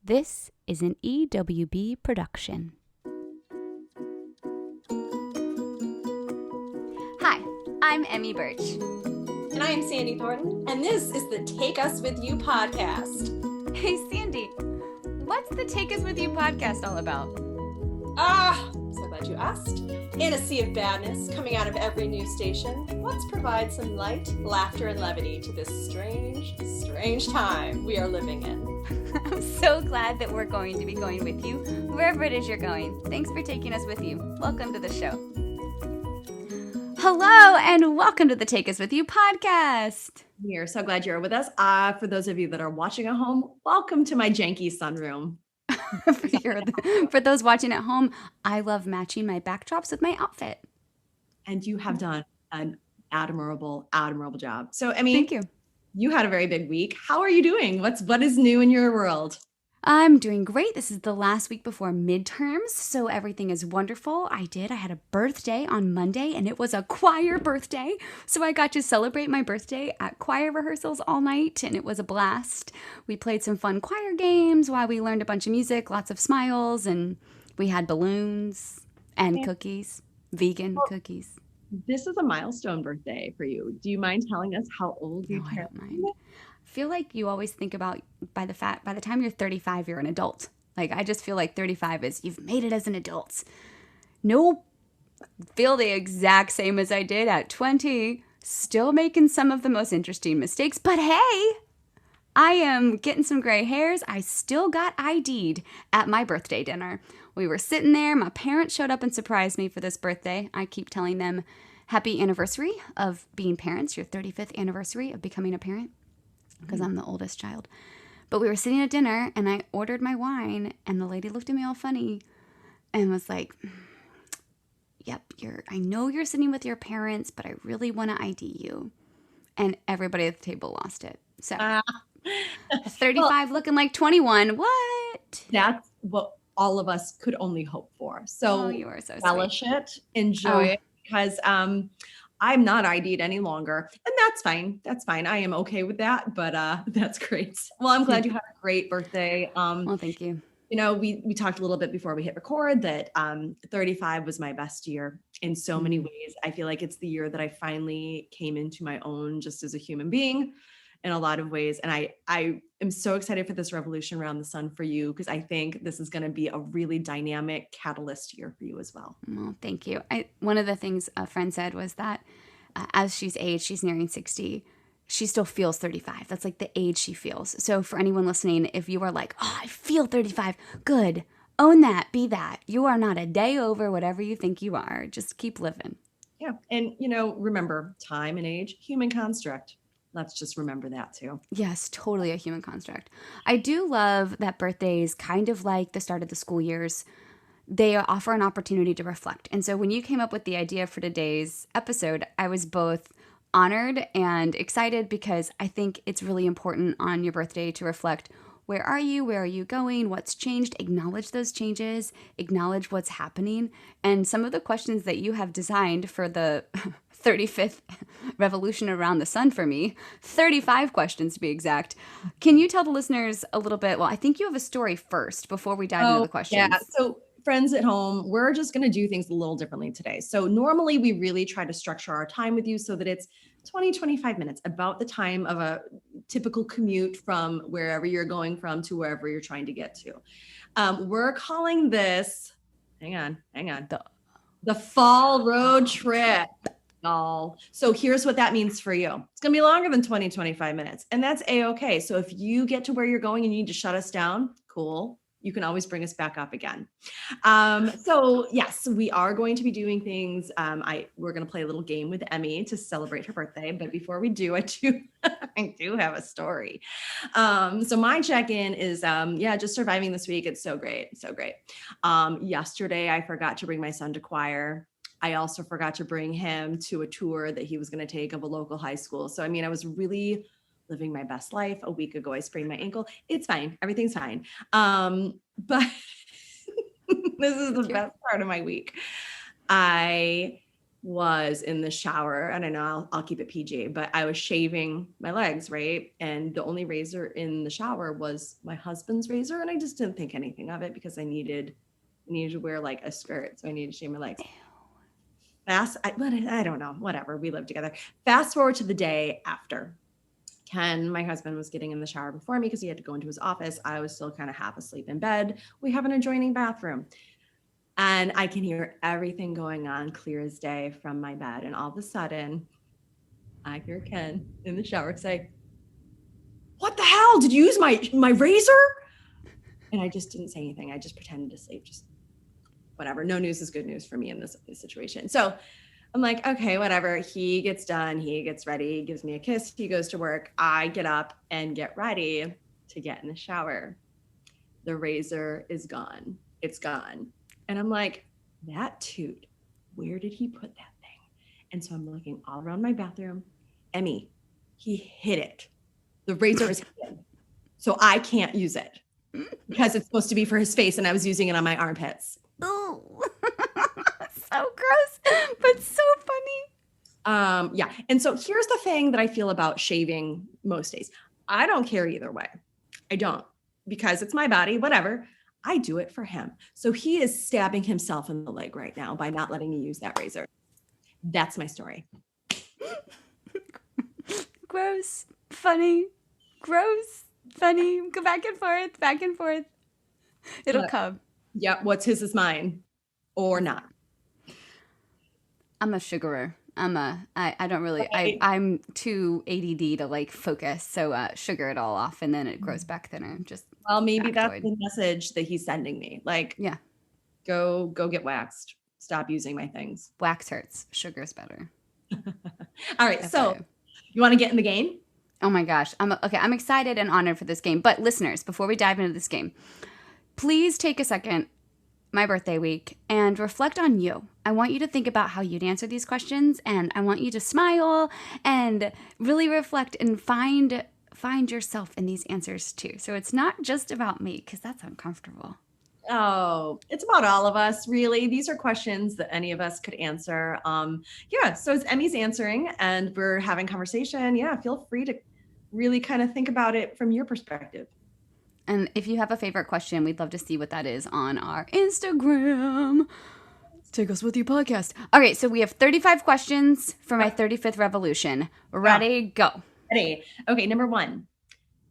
This is an EWB production. Hi, I'm Emmy Birch. And I am Sandy Thornton, and this is the Take Us With You podcast. Hey, Sandy, what's the Take Us With You podcast all about? So glad you asked. In a sea of badness coming out of every news station, let's provide some light, laughter, and levity to this strange time we are living in. I'm so glad that we're going to be going with you wherever it is you're going. Thanks for taking us with you. Welcome to the show. Hello, and welcome to the Take Us With You podcast. We are so glad you're with us. For those of you that are watching at home, welcome to my janky sunroom. For those watching at home, I love matching my backdrops with my outfit. And you have done an admirable job. So, Emmy, thank you. You had a very big week. How are you doing? What is new in your world? I'm doing great. This is the last week before midterms, so everything is wonderful. I had a birthday on Monday, and it was a choir birthday. So I got to celebrate my birthday at choir rehearsals all night, and it was a blast. We played some fun choir games while we learned a bunch of music, lots of smiles, and we had balloons and cookies, vegan cookies. This is a milestone birthday for you. Do you mind telling us how old you turned? I don't mind. I feel like you always think about by the time you're 35, you're an adult. Like, I just feel like 35 is you've made it as an adult. Nope. Feel the exact same as I did at 20. Still making some of the most interesting mistakes. But hey, I am getting some gray hairs. I still got ID'd at my birthday dinner. We were sitting there. My parents showed up and surprised me for this birthday. I keep telling them, happy anniversary of being parents, your 35th anniversary of becoming a parent, because I'm the oldest child. But we were sitting at dinner, and I ordered my wine, and the lady looked at me all funny and was like, yep, I know you're sitting with your parents, but I really want to ID you. And everybody at the table lost it. So 35 looking like 21. What? That's what all of us could only hope for. So you are so relish sweet. it, enjoy it, because I'm not ID'd any longer, and that's fine. That's fine. I am okay with that, but that's great. Well, I'm glad you had a great birthday. Well, thank you. You know, we talked a little bit before we hit record that 35 was my best year in so many ways. I feel like it's the year that I finally came into my own just as a human being in a lot of ways. And I am so excited for this revolution around the sun for you, because I think this is going to be a really dynamic catalyst year for you as well. Well, thank you. One of the things a friend said was that as she's aged, she's nearing 60, she still feels 35. That's like the age she feels. So for anyone listening, if you are like, oh, I feel 35, good. Own that, be that. You are not a day over whatever you think you are. Just keep living. Yeah. And, remember, time and age, human construct. Let's just remember that too. Yes, totally a human construct. I do love that birthdays, kind of like the start of the school years, they offer an opportunity to reflect. And so when you came up with the idea for today's episode, I was both honored and excited, because I think it's really important on your birthday to reflect. Where are you going? What's changed? Acknowledge those changes, acknowledge what's happening. And some of the questions that you have designed for the 35th revolution around the sun for me, 35 questions to be exact. Can you tell the listeners a little bit? Well, I think you have a story first before we dive into the questions. Yeah. So friends at home, we're just going to do things a little differently today. So normally we really try to structure our time with you so that it's 25 minutes, about the time of a typical commute from wherever you're going from to wherever you're trying to get to. We're calling this, hang on, the fall road trip. So here's what that means for you. It's going to be longer than 25 minutes, and that's a-okay. So if you get to where you're going and you need to shut us down, cool. You can always bring us back up again. So yes, we are going to be doing things. We're going to play a little game with Emmy to celebrate her birthday. But before we do, I do have a story. So my check-in is, just surviving this week. It's so great. So great. Yesterday, I forgot to bring my son to choir. I also forgot to bring him to a tour that he was going to take of a local high school. So, I was really living my best life. A week ago, I sprained my ankle. It's fine. Everything's fine. But this is the best part of my week. I was in the shower. I don't know, I'll keep it PG, but I was shaving my legs, right? And the only razor in the shower was my husband's razor. And I just didn't think anything of it because I needed to wear like a skirt. So I needed to shave my legs. I don't know, whatever. We lived together. Fast forward to the day after. Ken, my husband, was getting in the shower before me because he had to go into his office. I was still kind of half asleep in bed. We have an adjoining bathroom. And I can hear everything going on clear as day from my bed. And all of a sudden, I hear Ken in the shower say, "What the hell? Did you use my razor?" And I just didn't say anything. I just pretended to sleep. Just whatever. No news is good news for me in this situation. So I'm like, okay, whatever. He gets done. He gets ready, gives me a kiss. He goes to work. I get up and get ready to get in the shower. The razor is gone. It's gone. And I'm like, that toot, where did he put that thing? And so I'm looking all around my bathroom. Emmy, he hid it. The razor is hidden. So I can't use it because it's supposed to be for his face and I was using it on my armpits. Ooh. So gross, but so funny. Yeah. And so here's the thing that I feel about shaving most days. I don't care either way. I don't, because it's my body, whatever. I do it for him. So he is stabbing himself in the leg right now by not letting me use that razor. That's my story. Gross, funny, gross, funny. Go back and forth, back and forth. It'll come. Yeah. What's his is mine or not. I'm a sugarer. I don't really, I'm too ADD to like focus. So sugar it all off and then it grows back thinner. Just well, maybe factoid. That's the message that he's sending me. Like, yeah, go get waxed. Stop using my things. Wax hurts. Sugar's better. All right. So you want to get in the game? Oh my gosh. I'm excited and honored for this game. But listeners, before we dive into this game, please take a second, my birthday week, and reflect on you. I want you to think about how you'd answer these questions, and I want you to smile and really reflect and find yourself in these answers too. So it's not just about me, because that's uncomfortable. Oh, it's about all of us, really. These are questions that any of us could answer. Yeah, so as Emmy's answering and we're having conversation, yeah, feel free to really kind of think about it from your perspective. And if you have a favorite question, we'd love to see what that is on our Instagram. Take Us With You podcast. All right, so we have 35 questions for my 35th revolution. Ready, go. Ready. Okay, number 1.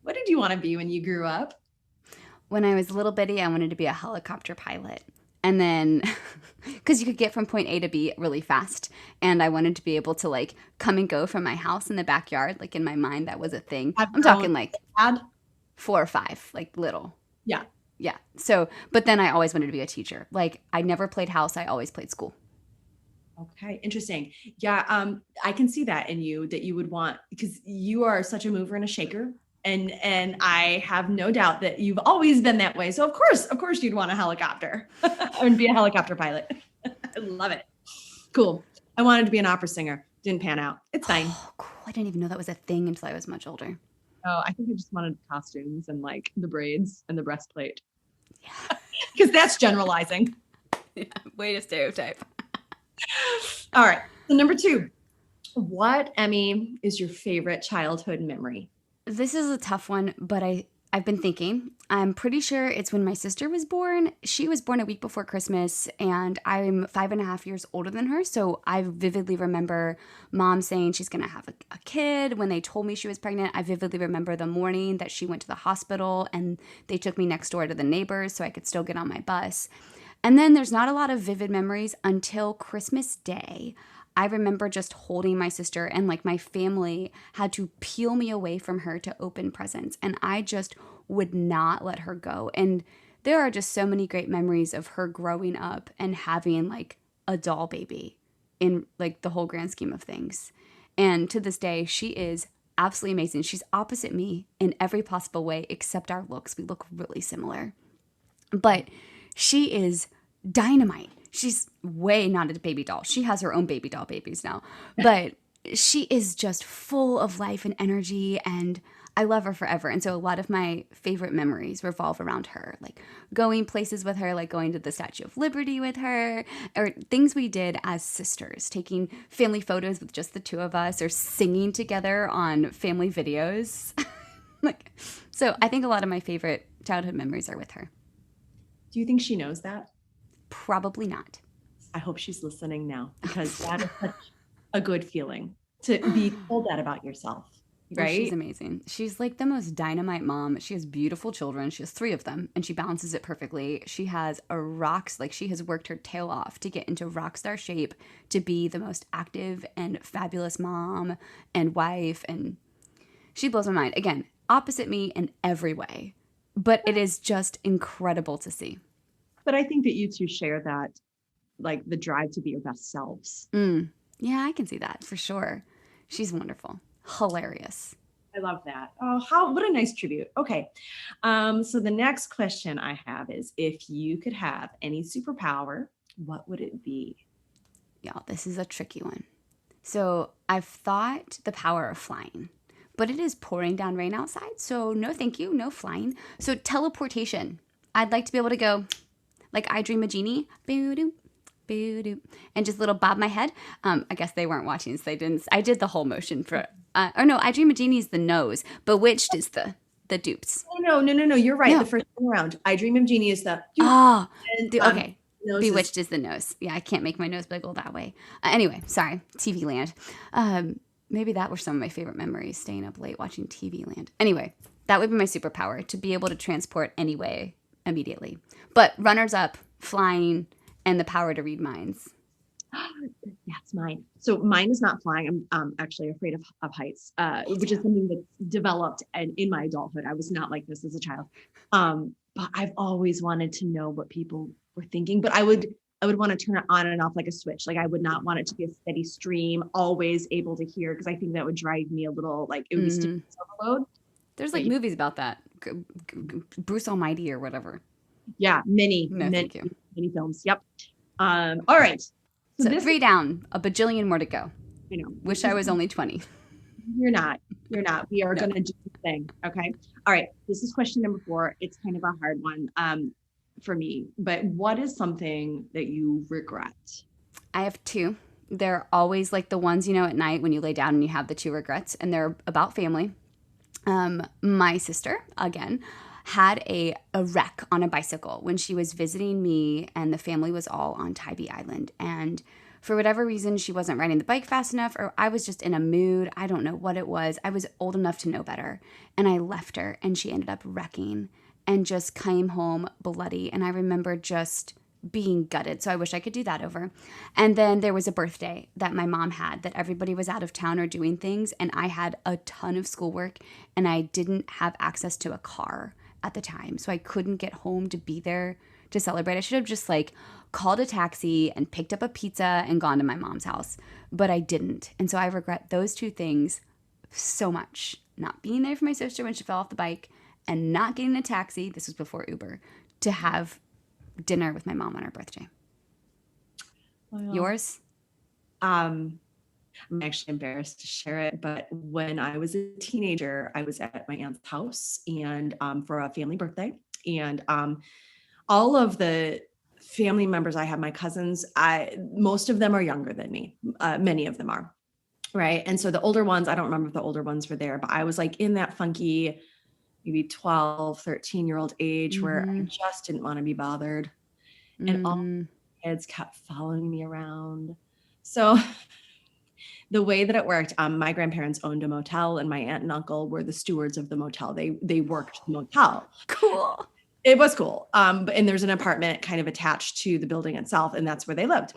What did you want to be when you grew up? When I was a little bitty, I wanted to be a helicopter pilot. And then, because you could get from point A to B really fast. And I wanted to be able to like come and go from my house in the backyard. Like in my mind, that was a thing. I'm talking like 4 or 5, like little. Yeah. Yeah. So, but then I always wanted to be a teacher. Like I never played house. I always played school. Okay. Interesting. Yeah. I can see that in you, that you would want, because you are such a mover and a shaker. And I have no doubt that you've always been that way. So of course you'd want a helicopter and be a helicopter pilot. I love it. Cool. I wanted to be an opera singer. Didn't pan out. It's fine. Oh, cool. I didn't even know that was a thing until I was much older. Oh, I think I just wanted costumes and like the braids and the breastplate. Yeah. Because that's generalizing. Yeah, way to stereotype. All right. So number 2, what, Emmy, is your favorite childhood memory? This is a tough one, but I've been thinking. I'm pretty sure it's when my sister was born. She was born a week before Christmas, and I'm 5.5 years older than her. So I vividly remember mom saying she's going to have a kid. When they told me she was pregnant, I vividly remember the morning that she went to the hospital, and they took me next door to the neighbors so I could still get on my bus. And then there's not a lot of vivid memories until Christmas Day. I remember just holding my sister, and like my family had to peel me away from her to open presents, and I just would not let her go. And there are just so many great memories of her growing up and having like a doll baby in like the whole grand scheme of things. And to this day, she is absolutely amazing. She's opposite me in every possible way except our looks. We look really similar. But she is dynamite. She's way not a baby doll. She has her own baby doll babies now. But she is just full of life and energy. And I love her forever. And so a lot of my favorite memories revolve around her, like going places with her, like going to the Statue of Liberty with her, or things we did as sisters, taking family photos with just the two of us, or singing together on family videos. Like, so I think a lot of my favorite childhood memories are with her. Do you think she knows that? Probably not. I hope she's listening now, because that is such a good feeling to be told that about yourself, Oh, right? she's amazing. She's like the most dynamite mom. She has beautiful children. She has 3 of them, and she balances it perfectly. She has she has worked her tail off to get into rock star shape to be the most active and fabulous mom and wife. And she blows my mind. Again, opposite me in every way, but it is just incredible to see. But I think that you two share that, like the drive to be your best selves. Yeah, I can see that for sure. She's wonderful. Hilarious. I love that. Oh, what a nice tribute. Okay. So the next question I have is, if you could have any superpower, what would it be? Y'all, this is a tricky one. So I've thought the power of flying, but it is pouring down rain outside. So no, thank you. No flying. So teleportation. I'd like to be able to go like I Dream a Genie. Boo-doo, boo-doo, and just little bob my head. I guess they weren't watching, so they didn't. I did the whole motion for, or no, I Dream a Genie is the nose. Bewitched is the dupes. No. You're right. No. The first time around, I Dream of Genie is the. Oh, and, okay. nose Bewitched is the nose. Yeah, I can't make my nose wiggle that way. Anyway, sorry, TV Land. Maybe that were some of my favorite memories, staying up late watching TV Land. Anyway, that would be my superpower, to be able to transport anyway immediately. But runners up, flying, and the power to read minds. That's mine. So mine is not flying. I'm actually afraid of heights, which is something that's developed and in my adulthood. I was not like this as a child. But I've always wanted to know what people were thinking, but I would want to turn it on and off like a switch. Like I would not want it to be a steady stream, always able to hear, because I think that would drive me a little, like it would be stimulus overload. There's like movies about that. Bruce Almighty or whatever. Yeah, many films. Yep. All right. So 3 down, a bajillion more to go. I know. Wish I was only 20. You're not. We are going to do the thing. Okay. All right. This is question number 4. It's kind of a hard one for me, but what is something that you regret? I have 2. They're always like the ones, at night when you lay down and you have the 2 regrets, and they're about family. My sister, again, had a wreck on a bicycle when she was visiting me, and the family was all on Tybee Island. And for whatever reason, she wasn't riding the bike fast enough, or I was just in a mood. I don't know what it was. I was old enough to know better. And I left her, and she ended up wrecking and just came home bloody. And I remember just being gutted. So I wish I could do that over. And then there was a birthday that my mom had that everybody was out of town or doing things. And I had a ton of schoolwork, and I didn't have access to a car at the time. So I couldn't get home to be there to celebrate. I should have just called a taxi and picked up a pizza and gone to my mom's house, but I didn't. And so I regret those 2 things so much. Not being there for my sister when she fell off the bike, and not getting a taxi, this was before Uber, to have dinner with my mom on her birthday. Wow. Yours? I'm actually embarrassed to share it, but when I was a teenager, I was at my aunt's house and for a family birthday, and all of the family members I have, my cousins, most of them are younger than me. Many of them are, right? And so the older ones, I don't remember if the older ones were there, but I was like in that funky, maybe 12, 13-year-old age where I just didn't want to be bothered. And all the kids kept following me around. So the way that it worked, my grandparents owned a motel, and my aunt and uncle were the stewards of the motel. They worked the motel. Cool. It was cool. And there's an apartment kind of attached to the building itself, and that's where they lived.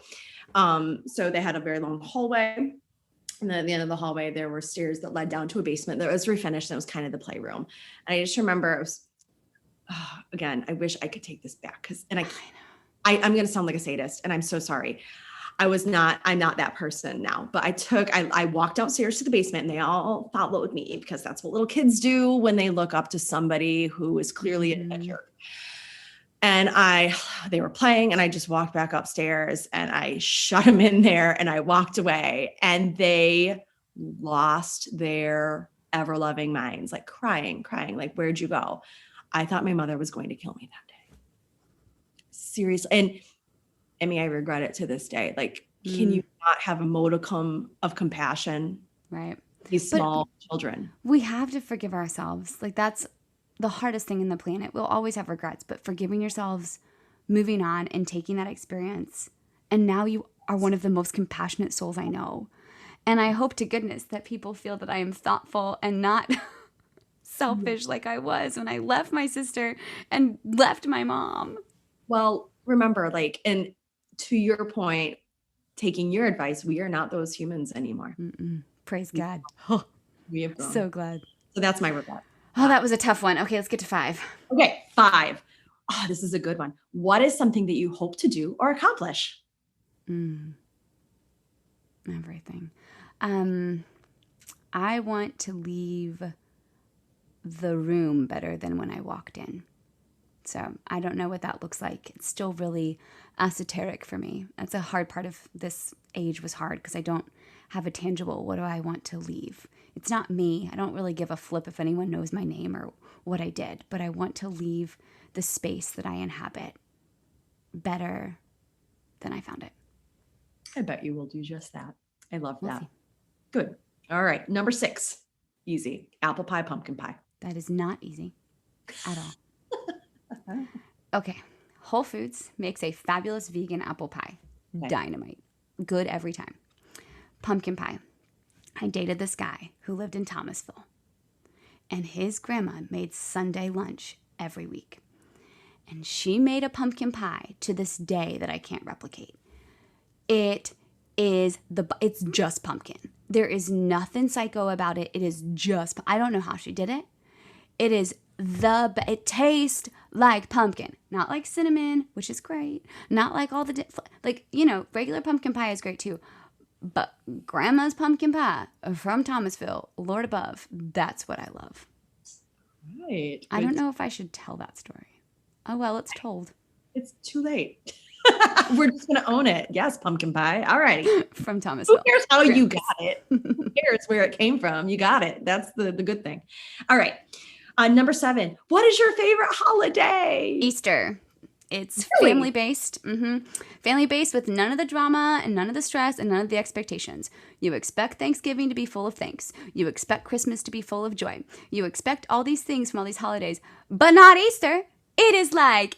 So they had a very long hallway. And then at the end of the hallway, there were stairs that led down to a basement that was refinished. And it was kind of the playroom. And I just remember it was, again, I wish I could take this back. I'm going to sound like a sadist, and I'm so sorry. I'm not that person now, but I walked downstairs to the basement, and they all followed me, because that's what little kids do when they look up to somebody who is clearly a jerk. And they were playing, and I just walked back upstairs, and I shut them in there, and I walked away, and they lost their ever loving minds, like crying, like, where'd you go? I thought my mother was going to kill me that day. Seriously. And Emmy, I regret it to this day. Like, can you not have a modicum of compassion? Right. These small children. We have to forgive ourselves. Like, that's the hardest thing in the planet. We'll always have regrets, but forgiving yourselves, moving on and taking that experience. And now you are one of the most compassionate souls I know. And I hope to goodness that people feel that I am thoughtful and not selfish like I was when I left my sister and left my mom. Well, remember, like, and to your point, taking your advice, we are not those humans anymore. Praise God. We have grown. So glad. So that's my regret. Oh, that was a tough one. Okay, let's get to 5. Okay, 5. Oh, this is a good one. What is something that you hope to do or accomplish? Everything. I want to leave the room better than when I walked in. So I don't know what that looks like. It's still really esoteric for me. That's a hard part of this age, was hard because I don't have a tangible, what do I want to leave? It's not me. I don't really give a flip if anyone knows my name or what I did, but I want to leave the space that I inhabit better than I found it. I bet you will do just that. I love We'll that. see. Good. All right. Number 6. Easy. Apple pie, pumpkin pie. That is not easy at all. Okay. Whole Foods makes a fabulous vegan apple pie. Okay. Dynamite. Good every time. Pumpkin pie. I dated this guy who lived in Thomasville, and his grandma made Sunday lunch every week. And she made a pumpkin pie to this day that I can't replicate. It's just pumpkin. There is nothing psycho about it. It is just, I don't know how she did it. It tastes like pumpkin, not like cinnamon, which is great. Not like all the, regular pumpkin pie is great too. But grandma's pumpkin pie from Thomasville, Lord above, that's what I love. Right. I don't know if I should tell that story. Oh, well, it's told. It's too late. We're just going to own it. Yes, pumpkin pie. All right. From Thomasville. Who cares how you got it? Who cares where it came from? You got it. That's the good thing. All right. Number 7. What is your favorite holiday? Easter. It's Really? family-based. Family-based with none of the drama and none of the stress and none of the expectations. You expect Thanksgiving to be full of thanks. You expect Christmas to be full of joy. You expect all these things from all these holidays, but not Easter. It is like,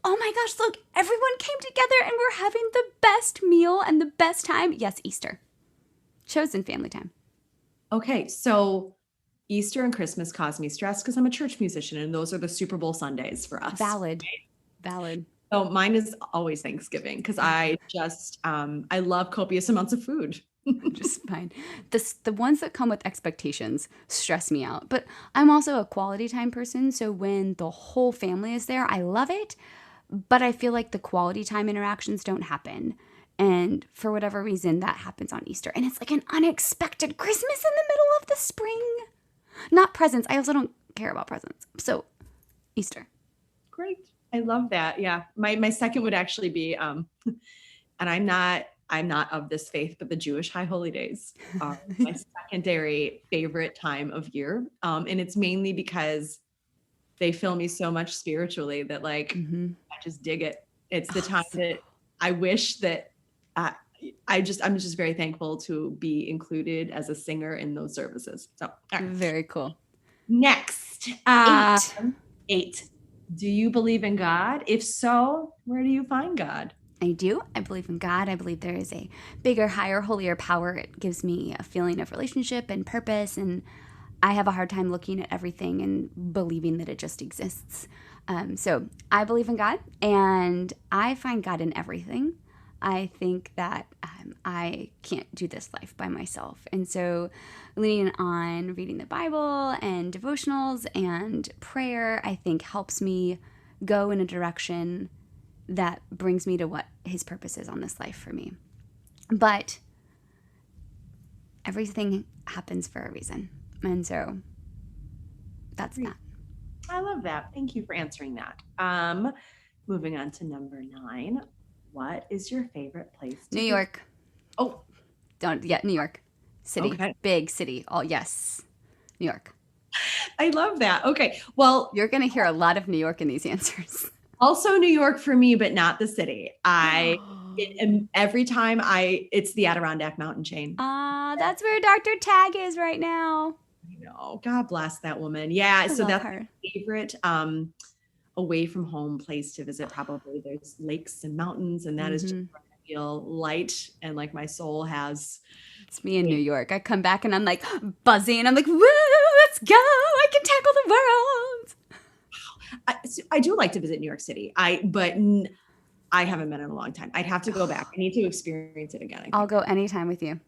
oh my gosh, look, everyone came together and we're having the best meal and the best time. Yes, Easter. Chosen family time. Okay, so Easter and Christmas cause me stress because I'm a church musician and those are the Super Bowl Sundays for us. Valid. So mine is always Thanksgiving because I just, I love copious amounts of food. Just fine. The ones that come with expectations stress me out. But I'm also a quality time person. So when the whole family is there, I love it. But I feel like the quality time interactions don't happen. And for whatever reason, that happens on Easter. And it's like an unexpected Christmas in the middle of the spring. Not presents. I also don't care about presents. So Easter. Great. I love that. Yeah. My second would actually be, and I'm not of this faith, but the Jewish high holy days are my secondary favorite time of year. And it's mainly because they fill me so much spiritually that I just dig it. It's the time that I wish that I'm just very thankful to be included as a singer in those services. So all right. Very cool. Next, 8. Do you believe in God? If so, where do you find God? I do. I believe in God. I believe there is a bigger, higher, holier power. It gives me a feeling of relationship and purpose. And I have a hard time looking at everything and believing that it just exists. So I believe in God, and I find God in everything. I think that I can't do this life by myself. And so leaning on reading the Bible and devotionals and prayer, I think helps me go in a direction that brings me to what his purpose is on this life for me. But everything happens for a reason. And so that's that. I love that. Thank you for answering that. Moving on to number 9. What is your favorite place to New York. Oh, New York City. Okay. Big city. Oh, yes. New York. I love that. Okay. Well, You're going to hear a lot of New York in these answers. also New York for me, but not the city. Every time it's the Adirondack mountain chain. That's where Dr. Tag is right now. I know. God bless that woman. Yeah. So love that's her. my favorite away from home place to visit. Probably there's lakes and mountains, and that is just where I feel light and like my soul has. It's me in New York. I come back and I'm like buzzing. I'm like, woo, let's go. I can tackle the world. I do like to visit New York City. But I haven't been in a long time. I'd have to go back. I need to experience it again. I'll go anytime with you.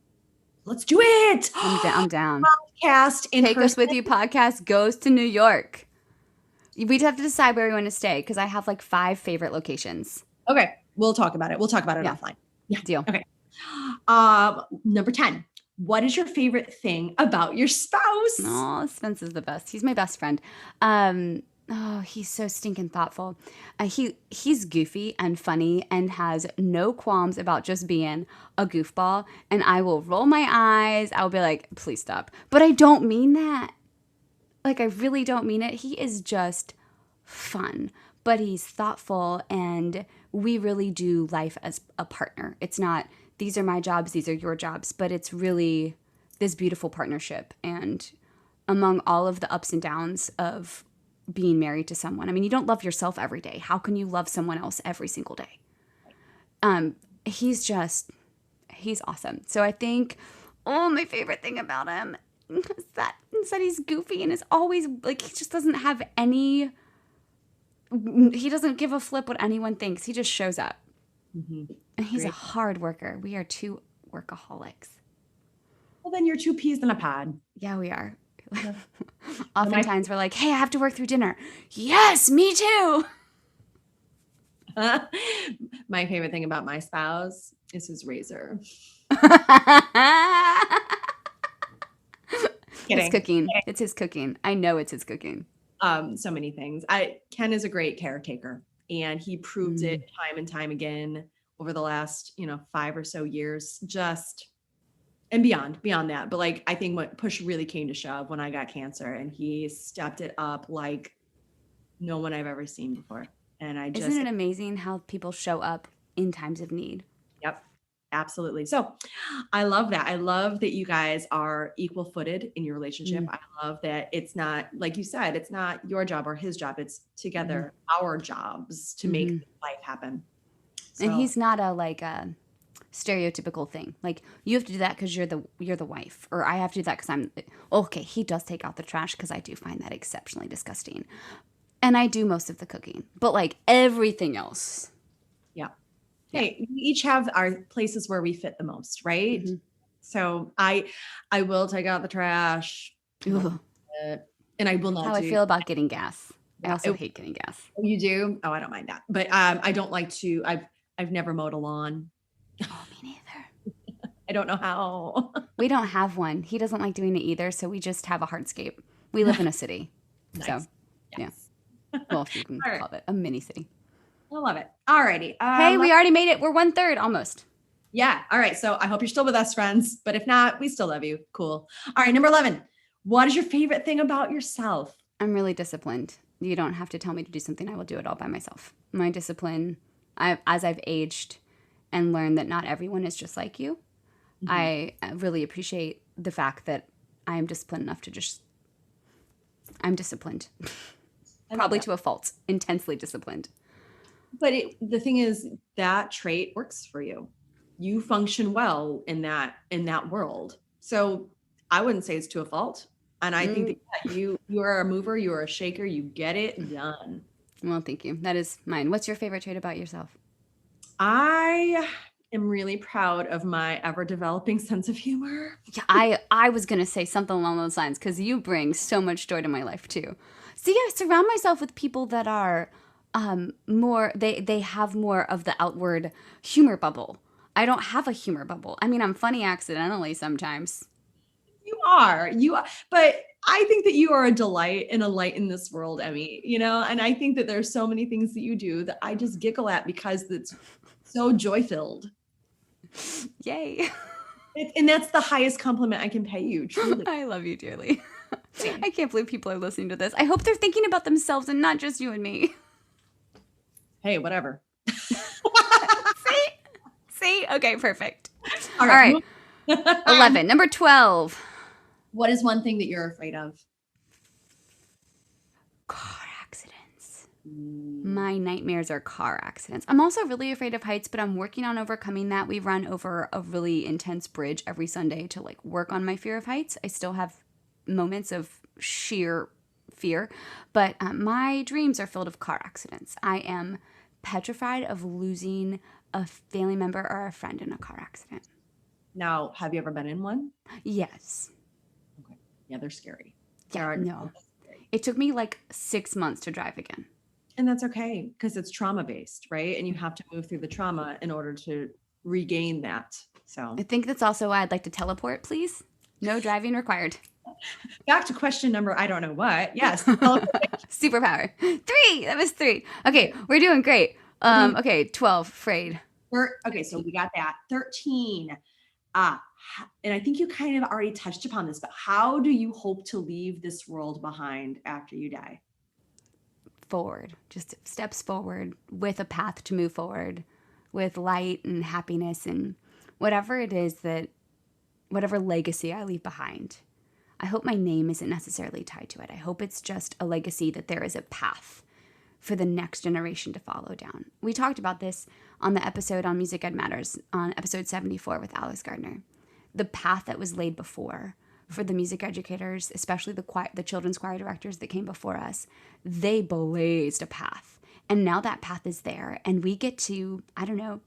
Let's do it. I'm down. Podcast in Take Us With You podcast goes to New York. We'd have to decide where we want to stay because I have like 5 favorite locations. Okay. We'll talk about it. We'll talk about it offline. Yeah. Deal. Okay. Number 10. What is your favorite thing about your spouse? Oh, Spence is the best. He's my best friend. Oh, he's so stinking thoughtful. He's goofy and funny and has no qualms about just being a goofball. And I will roll my eyes. I'll be like, please stop. But I don't mean that. Like, I really don't mean it. He is just fun, but he's thoughtful, and we really do life as a partner. It's not, these are my jobs, these are your jobs, but it's really this beautiful partnership. And among all of the ups and downs of being married to someone, I mean, you don't love yourself every day. How can you love someone else every single day? He's awesome. So I think, my favorite thing about him is that he's goofy and is always like, he just doesn't have he doesn't give a flip what anyone thinks. He just shows up. Mm-hmm. And he's a hard worker. We are 2 workaholics. Well, then you're 2 peas in a pod. Yeah, we are. Oftentimes we're like, hey, I have to work through dinner. Yes, me too. My favorite thing about my spouse is his razor. It's cooking. It's his cooking. I know it's his cooking. So many things. Ken is a great caretaker, and he proved it time and time again over the last, 5 or so years, just and beyond that. But like, I think what push really came to shove when I got cancer, and he stepped it up like no one I've ever seen before. And isn't it amazing how people show up in times of need? Yep. Absolutely. So I love that. I love that you guys are equal footed in your relationship. I love that it's not, like you said, it's not your job or his job. It's together, our jobs to make life happen. So. And he's not a stereotypical thing. Like, you have to do that because you're the wife, or I have to do that because I'm okay. He does take out the trash because I do find that exceptionally disgusting. And I do most of the cooking, but like everything else. Yeah. Hey, we each have our places where we fit the most, right? Mm-hmm. So I will take out the trash, and I will not. How I feel about getting gas. I also hate getting gas. You do? Oh, I don't mind that, but I don't like to. I've never mowed a lawn. Oh, me neither. I don't know how. We don't have one. He doesn't like doing it either, so we just have a hardscape. We live in a city, nice. So yeah. Well, if you can call it a mini city. I love it. All righty. Hey, we already made it. We're 1/3 almost. Yeah. All right. So I hope you're still with us, friends. But if not, we still love you. Cool. All right. Number 11. What is your favorite thing about yourself? I'm really disciplined. You don't have to tell me to do something. I will do it all by myself. My discipline, as I've aged and learned that not everyone is just like you, I really appreciate the fact that I am disciplined enough to I'm disciplined. Probably to a fault. Intensely disciplined. But the thing is, that trait works for you. You function well in that world. So I wouldn't say it's to a fault. And I think that you are a mover, you are a shaker, you get it done. Well, thank you. That is mine. What's your favorite trait about yourself? I am really proud of my ever-developing sense of humor. Yeah, I was going to say something along those lines because you bring so much joy to my life too. So yeah, I surround myself with people that are more, they have more of the outward humor bubble. I don't have a humor bubble. I mean, I'm funny accidentally sometimes. You are, but I think that you are a delight and a light in this world, Emmy, and I think that there's so many things that you do that I just giggle at because it's so joy-filled. Yay. And that's the highest compliment I can pay you, truly. I love you dearly. I can't believe people are listening to this. I hope they're thinking about themselves and not just you and me. Hey, whatever. See? Okay, perfect. All All right. right. 11. Number 12. What is one thing that you're afraid of? Car accidents. My nightmares are car accidents. I'm also really afraid of heights, but I'm working on overcoming that. We run over a really intense bridge every Sunday to like work on my fear of heights. I still have moments of sheer fear, but my dreams are filled of car accidents. I am petrified of losing a family member or a friend in a car accident. Now, have you ever been in one? Yes. Okay. Yeah, they're scary. Yeah, no. It took me like 6 months to drive again. And that's okay because it's trauma-based, right? And you have to move through the trauma in order to regain that. So I think that's also why I'd like to teleport, please. No driving required. back to question number, I don't know what. Yes. Superpower. 3. That was 3. Okay, we're doing great. Okay, 12. Afraid. Okay, so we got that. 13. And I think you kind of already touched upon this, but how do you hope to leave this world behind after you die? Forward. Just steps forward with a path to move forward with light and happiness and whatever it is that, whatever legacy I leave behind. I hope my name isn't necessarily tied to it. I hope it's just a legacy that there is a path for the next generation to follow down. We talked about this on the episode on Music Ed Matters, on episode 74 with Alice Gardner. The path that was laid before for the music educators, especially the children's choir directors that came before us, they blazed a path. And now that path is there, and we get to, I don't know,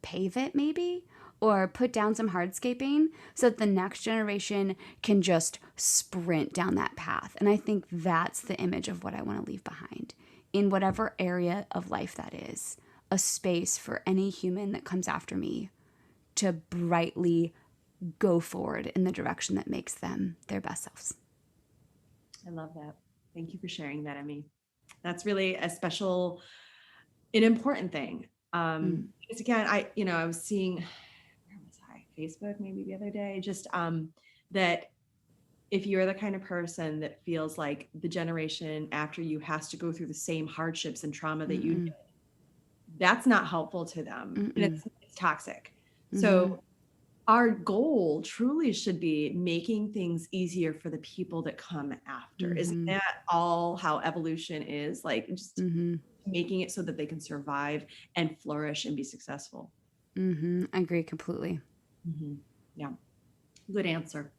pave it maybe? Or put down some hardscaping so that the next generation can just sprint down that path. And I think that's the image of what I want to leave behind. In whatever area of life that is, a space for any human that comes after me to brightly go forward in the direction that makes them their best selves. I love that. Thank you for sharing that, Emmy. That's really a special, an important thing. Because again, I was seeing, where was I? Facebook maybe the other day, just that if you're the kind of person that feels like the generation after you has to go through the same hardships and trauma that you did, that's not helpful to them. And it's toxic. So our goal truly should be making things easier for the people that come after. Isn't that all how evolution is? Like just making it so that they can survive and flourish and be successful. I agree completely. Yeah. Good answer.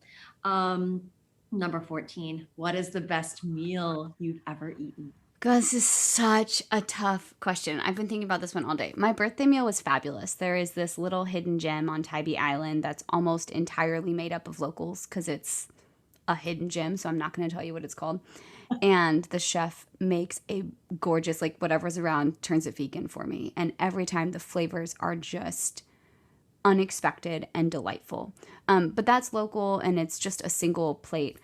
Number 14, what is the best meal you've ever eaten? God, this is such a tough question. I've been thinking about this one all day. My birthday meal was fabulous. There is this little hidden gem on Tybee Island that's almost entirely made up of locals because it's a hidden gem, so I'm not going to tell you what it's called. And the chef makes a gorgeous, like whatever's around, turns it vegan for me. And every time the flavors are just unexpected and delightful. But that's local and it's just a single plate.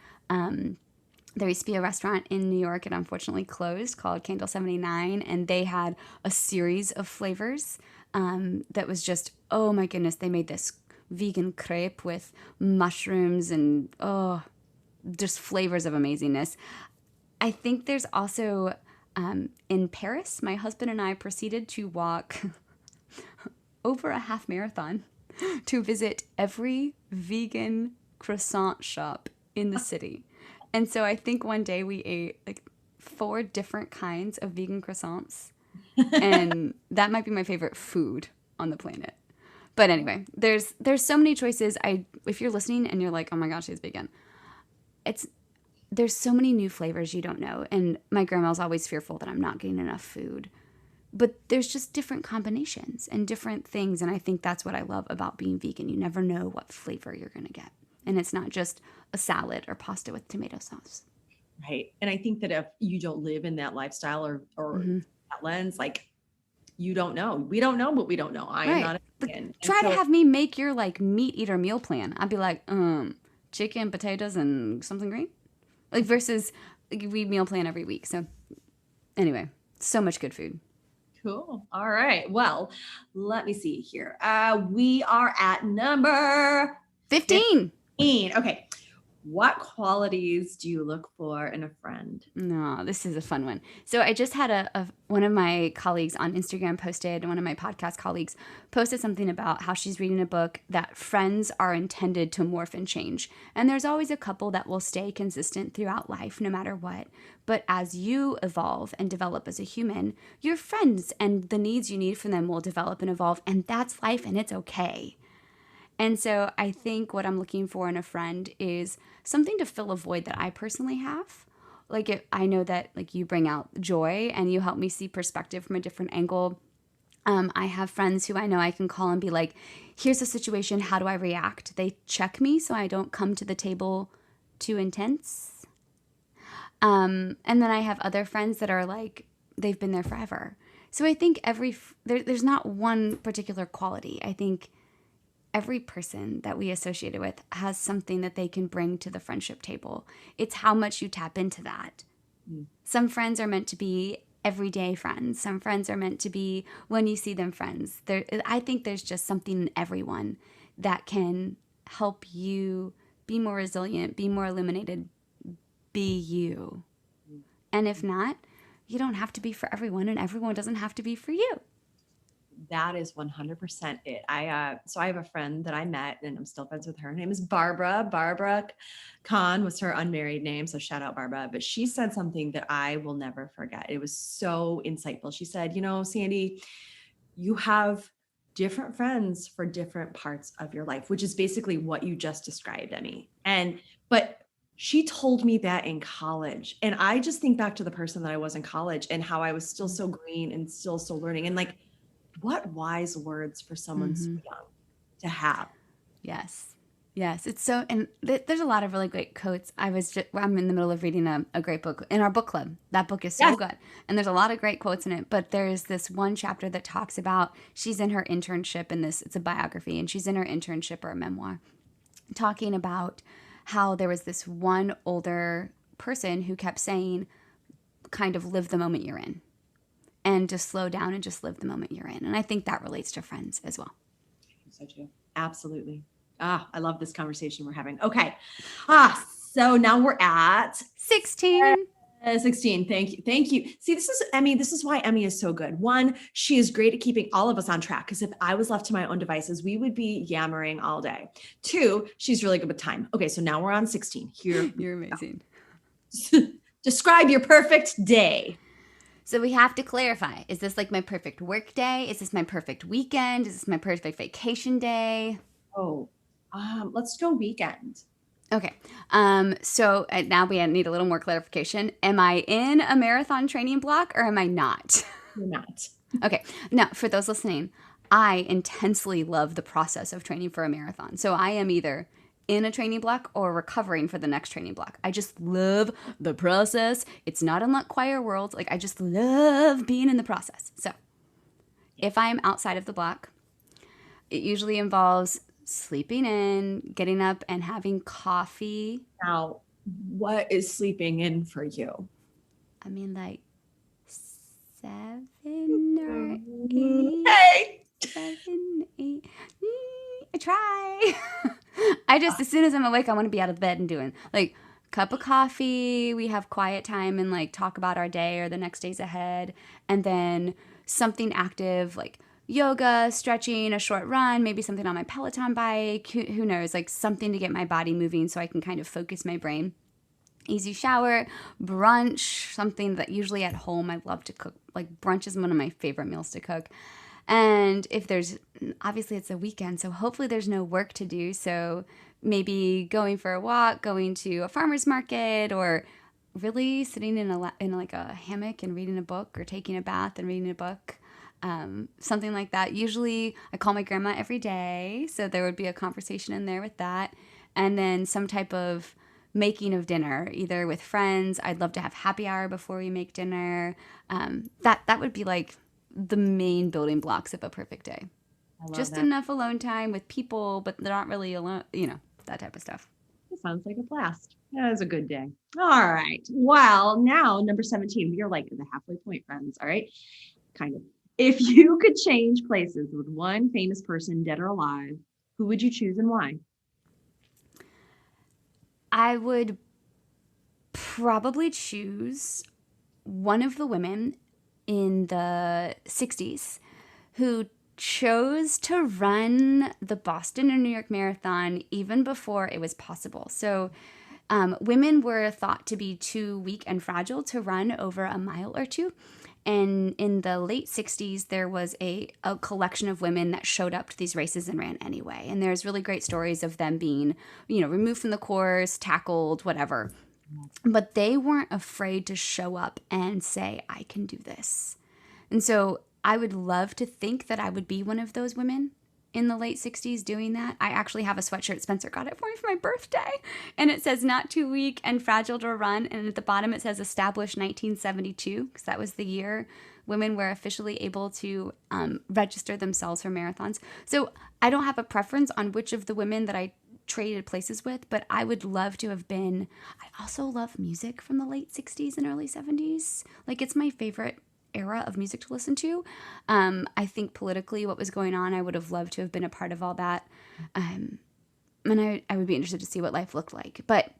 There used to be a restaurant in New York, it unfortunately closed, called Candle 79, and they had a series of flavors that was just, oh my goodness, they made this vegan crepe with mushrooms and, just flavors of amazingness. I think there's also, in Paris, my husband and I proceeded to walk over a half marathon to visit every vegan croissant shop in the city. And so I think one day we ate like 4 different kinds of vegan croissants. And that might be my favorite food on the planet. But anyway, there's so many choices. If you're listening and you're like, oh my gosh, she's vegan. There's so many new flavors you don't know. And my grandma's always fearful that I'm not getting enough food. But there's just different combinations and different things. And I think that's what I love about being vegan. You never know what flavor you're going to get. And it's not just a salad or pasta with tomato sauce. Right. And I think that if you don't live in that lifestyle or that lens, like you don't know. We don't know what we don't know. I am not a vegan. Try to have me make your like meat eater meal plan. I'd be like, chicken, potatoes, and something green. Like versus like, we meal plan every week. So anyway, so much good food. Cool. All right. Well, let me see here. We are at number 15. Okay. What qualities do you look for in a friend? No, this is a fun one. So I just had one of my colleagues on Instagram posted, one of my podcast colleagues posted something about how she's reading a book that friends are intended to morph and change. And there's always a couple that will stay consistent throughout life, no matter what. But as you evolve and develop as a human, your friends and the needs you need from them will develop and evolve. And that's life, and it's okay. And so I think what I'm looking for in a friend is something to fill a void that I personally have. Like I know that like you bring out joy and you help me see perspective from a different angle. I have friends who I know I can call and be like, here's a situation, how do I react? They check me so I don't come to the table too intense. And then I have other friends that are like, they've been there forever. So I think there's not one particular quality. I think every person that we associate it with has something that they can bring to the friendship table. It's how much you tap into that. Some friends are meant to be everyday friends. Some friends are meant to be when you see them friends. I think there's just something in everyone that can help you be more resilient, be more illuminated, be you. And if not, you don't have to be for everyone, and everyone doesn't have to be for you. That is 100% it. So I have a friend that I met and I'm still friends with her. Her name is Barbara. Barbara Khan was her unmarried name. So shout out Barbara. But she said something that I will never forget. It was so insightful. She said, Sandy, you have different friends for different parts of your life, which is basically what you just described, Emmy. But she told me that in college. And I just think back to the person that I was in college and how I was still so green and still so learning. And like, what wise words for someone so young to have. Yes. It's so, and there's a lot of really great quotes. I'm in the middle of reading a great book in our book club. That book is so good. And there's a lot of great quotes in it, but there's this one chapter that talks about, she's in her internship in this, it's a biography, and she's in her internship or a memoir, talking about how there was this one older person who kept saying, kind of live the moment you're in. And just slow down and just live the moment you're in. And I think that relates to friends as well. So too. Absolutely. I love this conversation we're having. Okay. So now we're at 16. 16. Thank you. See, this is Emmy. This is why Emmy is so good. One, she is great at keeping all of us on track. Because if I was left to my own devices, we would be yammering all day. Two, she's really good with time. Okay. So now we're on 16. Here. You're amazing. Describe your perfect day. So we have to clarify. Is this like my perfect work day? Is this my perfect weekend? Is this my perfect vacation day? Let's go weekend. Okay. So now we need a little more clarification. Am I in a marathon training block or am I not? You're not. Okay. Now, for those listening, I intensely love the process of training for a marathon. So I am either in a training block or recovering for the next training block. I just love the process. It's not unlike choir world. Like I just love being in the process. So if I'm outside of the block, it usually involves sleeping in, getting up and having coffee. Now, what is sleeping in for you? I mean, like 7 or 8. Hey! 7, 8. I try. I just, as soon as I'm awake, I want to be out of bed and doing like cup of coffee. We have quiet time and like talk about our day or the next days ahead. And then something active like yoga, stretching, a short run, maybe something on my Peloton bike. Who knows? Like something to get my body moving so I can kind of focus my brain. Easy shower, brunch, something that usually at home I love to cook. Like brunch is one of my favorite meals to cook. And if obviously it's a weekend, so hopefully there's no work to do. So maybe going for a walk, going to a farmer's market, or really sitting in like a hammock and reading a book, or taking a bath and reading a book. Something like that. Usually I call my grandma every day. So there would be a conversation in there with that. And then some type of making of dinner, either with friends. I'd love to have happy hour before we make dinner. That would be like the main building blocks of a perfect day. Just that. Enough alone time with people, but they're not really alone, that type of stuff. It sounds like a blast. That is a good day. All right. Well, now number 17, we are like at the halfway point, friends. All right. Kind of. If you could change places with one famous person, dead or alive, who would you choose and why? I would probably choose one of the women in the 60s who chose to run the Boston and New York Marathon even before it was possible. So women were thought to be too weak and fragile to run over a mile or two. And in the late 60s, there was a collection of women that showed up to these races and ran anyway. And there's really great stories of them being, removed from the course, tackled, whatever. But they weren't afraid to show up and say, I can do this. And so I would love to think that I would be one of those women in the late 60s doing that. I actually have a sweatshirt. Spencer got it for me for my birthday. And it says not too weak and fragile to run. And at the bottom it says established 1972, because that was the year women were officially able to register themselves for marathons. So I don't have a preference on which of the women that I traded places with, but I would love to have been. I also love music from the late 60s and early 70s. Like, it's my favorite era of music to listen to. I think politically what was going on, I would have loved to have been a part of all that. And I would be interested to see what life looked like. But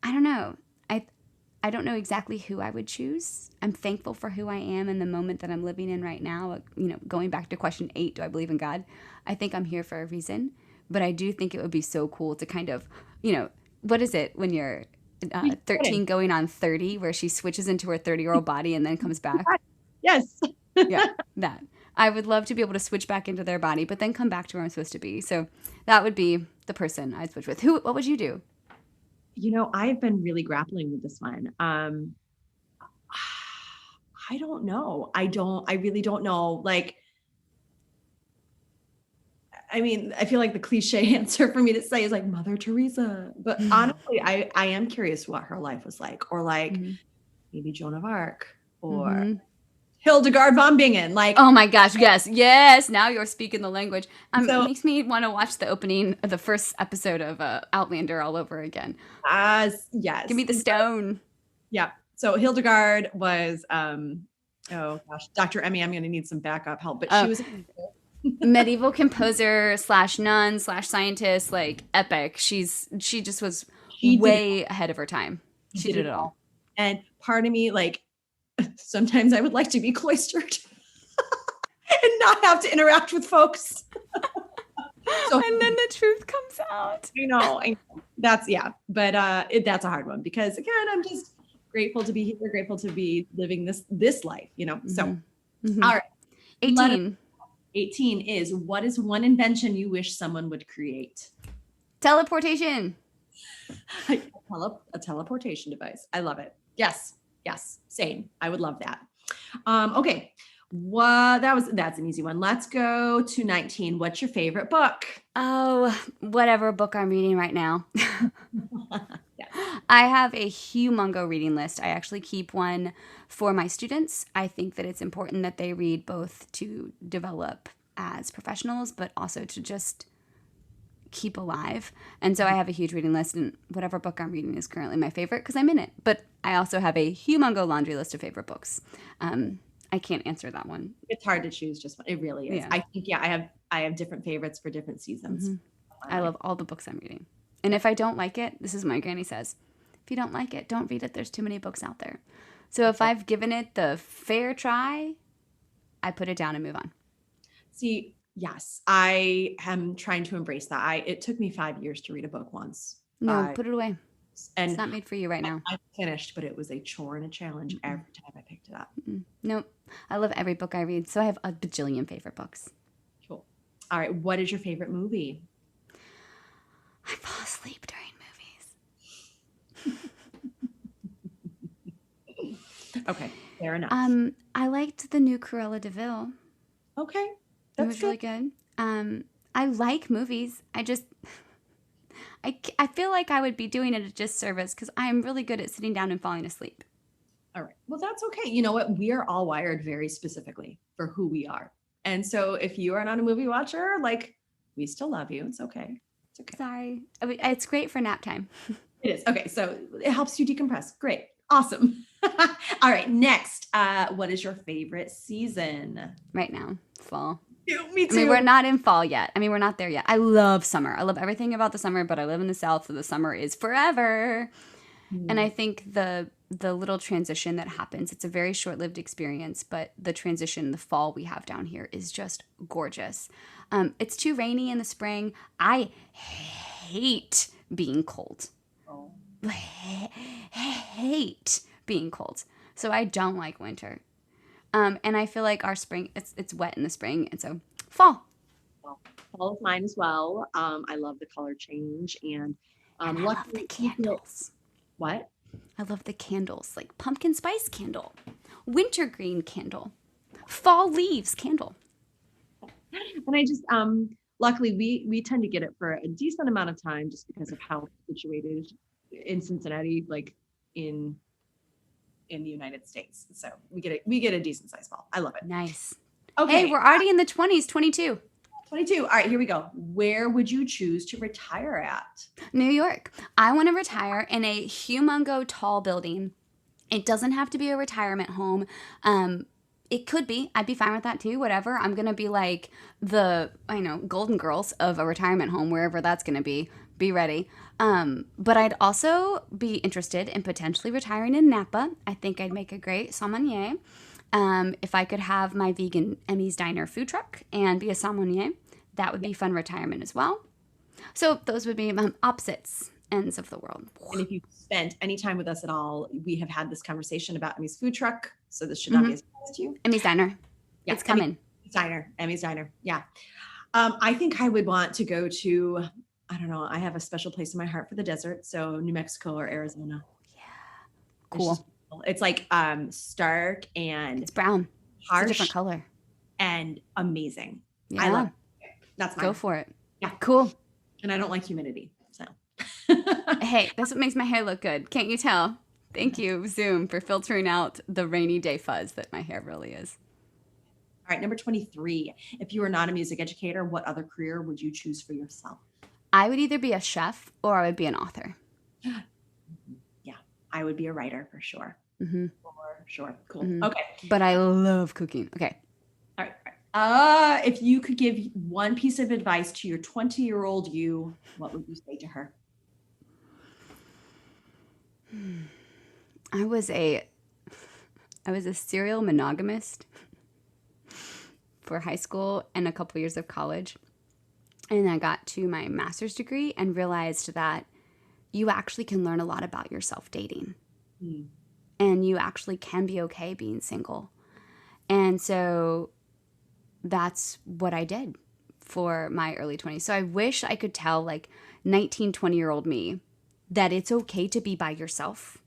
I don't know. I don't know exactly who I would choose. I'm thankful for who I am in the moment that I'm living in right now. Going back to question 8, do I believe in God? I think I'm here for a reason. But I do think it would be so cool to kind of, what is it when you're 13 going on 30, where she switches into her 30-year-old body and then comes back? Yes. Yeah, that. I would love to be able to switch back into their body, but then come back to where I'm supposed to be. So that would be the person I'd switch with. What would you do? I've been really grappling with this one. I don't know. I really don't know. Like, I mean, I feel like the cliche answer for me to say is like Mother Teresa, but honestly, I am curious what her life was like, or like maybe Joan of Arc, or Hildegard von Bingen. Like, oh my gosh, yes. Now you're speaking the language. It makes me want to watch the opening of the first episode of Outlander all over again. Yes. Give me the stone. Yeah. So Hildegard was, oh gosh, Dr. Emmy. I'm going to need some backup help, but she was medieval composer / nun / scientist, like epic. She just was way ahead of her time. She did it all. And part of me, like, sometimes I would like to be cloistered and not have to interact with folks. And then the truth comes out. I know. That's, yeah. But that's a hard one because, again, I'm just grateful to be here, grateful to be living this life, So, all right. 18 is, what is one invention you wish someone would create? Teleportation. A teleportation device. I love it. Yes. Same. I would love that. Okay. That's an easy one. Let's go to 19. What's your favorite book? Oh, whatever book I'm reading right now. Yes. I have a humongous reading list. I actually keep one for my students. I think that it's important that they read both to develop as professionals, but also to just keep alive. And so I have a huge reading list, and whatever book I'm reading is currently my favorite because I'm in it. But I also have a humongous laundry list of favorite books. I can't answer that one. It's hard to choose just one. It really is. Yeah. I think, I have different favorites for different seasons. I love all the books I'm reading. And if I don't like it, this is what my granny says, if you don't like it, don't read it. There's too many books out there. So if I've given it the fair try, I put it down and move on. See, yes, I am trying to embrace that. It took me 5 years to read a book once. No, put it away. And it's not made for you right now. I finished, but it was a chore and a challenge every time I picked it up. Nope. I love every book I read. So I have a bajillion favorite books. Cool. All right. What is your favorite movie? I fall asleep during movies. Okay. Fair enough. I liked the new Cruella de Vil. Okay. It was really good. I like movies. I feel like I would be doing it a disservice because I am really good at sitting down and falling asleep. All right. Well, that's okay. You know what? We are all wired very specifically for who we are. And so if you are not a movie watcher, like, we still love you. It's okay. It's okay. Sorry. It's great for nap time. It is. Okay. So it helps you decompress. Great. Awesome. All right. Next, what is your favorite season? Right now, fall. Me I mean, too. we're not in fall yet. I mean, we're not there yet. I love summer. I love everything about the summer, but I live in the South, so the summer is forever. And I think the little transition that happens, it's a very short-lived experience, but the transition, the fall we have down here is just gorgeous. It's too rainy in the spring. I hate being cold. Oh. Hate being cold. So I don't like winter. And I feel like our spring, it's wet in the spring, and so fall. Well, fall is mine as well. I love the color change, and And I love the luckily, candles. what? I love the candles, like pumpkin spice candle, wintergreen candle, fall leaves candle. And I just luckily we tend to get it for a decent amount of time just because of how it's situated in Cincinnati, like in the United States. So we get a decent size fall. I love it. Nice. Okay. Hey, we're already in the 20s, 22. 22. All right, here we go. Where would you choose to retire at? New York. I want to retire in a humongo tall building. It doesn't have to be a retirement home. It could be. I'd be fine with that too. Whatever. I'm gonna be like the Golden Girls of a retirement home, wherever that's gonna be. Be ready. But I'd also be interested in potentially retiring in Napa. I think I'd make a great sommelier. If I could have my vegan Emmy's Diner food truck and be a sommelier, that would be fun retirement as well. So those would be opposites ends of the world. And if you've spent any time with us at all, we have had this conversation about Emmy's food truck. So this should not be a surprise to you. Emmy's Diner. Yeah, It's coming. Emmy's Diner. Yeah. I think I would want to go to, I don't know, I have a special place in my heart for the desert. So New Mexico or Arizona. Yeah. Cool. It's like stark and It's brown. harsh, It's a different color. and amazing. Yeah. I love it. That's mine. Go for it. Yeah. Cool. And I don't like humidity. So Hey, that's what makes my hair look good. Can't you tell? Thank you, Zoom, for filtering out the rainy day fuzz that my hair really is. All right, number 23. If you were not a music educator, what other career would you choose for yourself? I would either be a chef or I would be an author. Yeah, I would be a writer for sure. Mm-hmm. For sure. Cool. Mhm. Okay. But I love cooking. Okay. All right. If you could give one piece of advice to your 20-year-old you, what would you say to her? I was a serial monogamist for high school and a couple years of college. And I got to my master's degree and realized that you actually can learn a lot about yourself dating. And you actually can be okay being single. And so that's what I did for my early 20s. So I wish I could tell like 19, 20-year-old me that it's okay to be by yourself.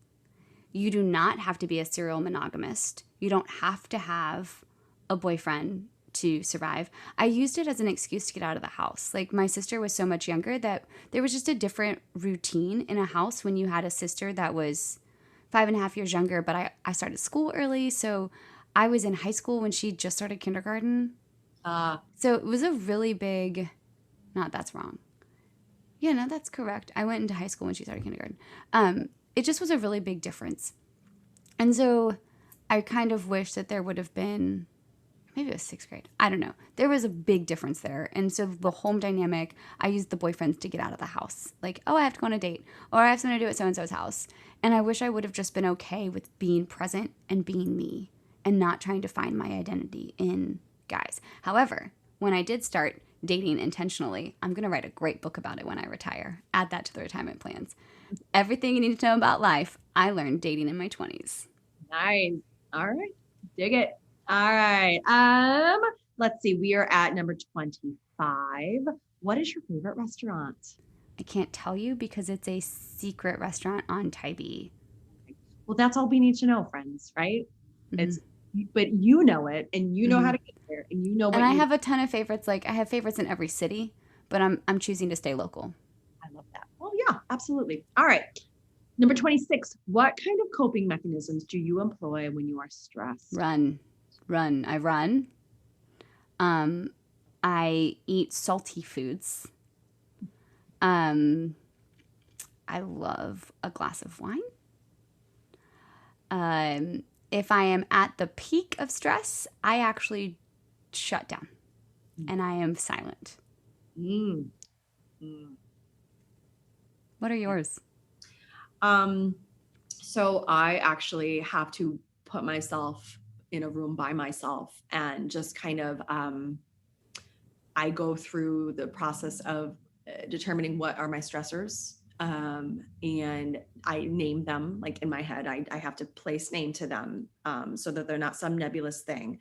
You do not have to be a serial monogamist. You don't have to have a boyfriend to survive. I used it as an excuse to get out of the house. Like my sister was so much younger that there was just a different routine in a house when you had a sister that was 5.5 years younger, but I started school early. So I was in high school when she just started kindergarten. So it was a really big, that's wrong. Yeah, no, that's correct. I went into high school when she started kindergarten. It just was a really big difference. And so I kind of wish that there would have been, maybe it was 6th grade. I don't know. There was a big difference there. And so the home dynamic, I used the boyfriends to get out of the house. Like, oh, I have to go on a date, or I have something to do at so-and-so's house. And I wish I would have just been okay with being present and being me and not trying to find my identity in guys. However, when I did start dating intentionally, I'm going to write a great book about it when I retire. Add that to the retirement plans. Everything you need to know about life, I learned dating in my 20s. Nice. All right. Dig it. All right. Let's see. We are at number 25. What is your favorite restaurant? I can't tell you because it's a secret restaurant on Tybee. Well, that's all we need to know, friends, right? But you know it, and you know how to get there, and you know what. And I have a ton of favorites. Like I have favorites in every city, but I'm choosing to stay local. I love that. Well, yeah, absolutely. All right. Number 26. What kind of coping mechanisms do you employ when you are stressed? Run. I run. I eat salty foods. I love a glass of wine. If I am at the peak of stress, I actually shut down. and I am silent. Mm. Mm. What are yours? So I actually have to put myself in a room by myself and just kind of I go through the process of determining what are my stressors. And I name them like in my head. I have to place name to them so that they're not some nebulous thing.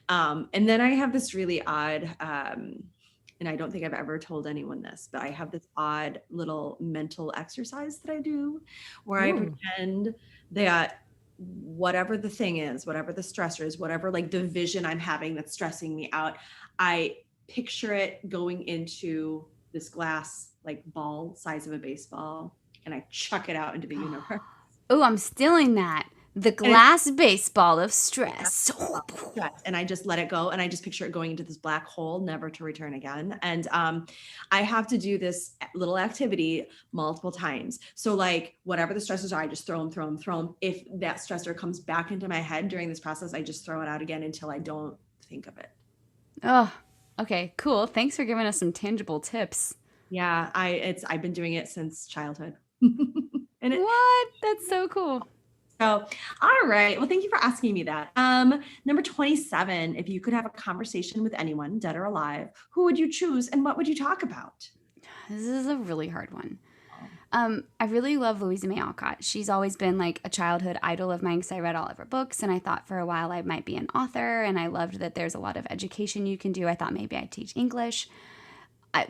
And then I have this really odd, and I don't think I've ever told anyone this, but I have this odd little mental exercise that I do where I Ooh. pretend that whatever the thing is, whatever the stressor is, whatever like the vision I'm having that's stressing me out, I picture it going into this glass like ball size of a baseball and I chuck it out into the universe. Oh, I'm stealing that. The And it's glass baseball of stress. stress, and I just let it go and I just picture it going into this black hole never to return again. And I have to do this little activity multiple times. So like whatever the stressors are, I just throw them. If that stressor comes back into my head during this process, I just throw it out again until I don't think of it. Oh, okay, cool. Thanks for giving us some tangible tips. Yeah, I've been doing it since childhood. And What? That's so cool. So, all right. Well, thank you for asking me that. Number 27, if you could have a conversation with anyone, dead or alive, who would you choose and what would you talk about? This is a really hard one. I really love Louisa May Alcott. She's always been like a childhood idol of mine because I read all of her books and I thought for a while I might be an author and I loved that there's a lot of education you can do. I thought maybe I'd teach English.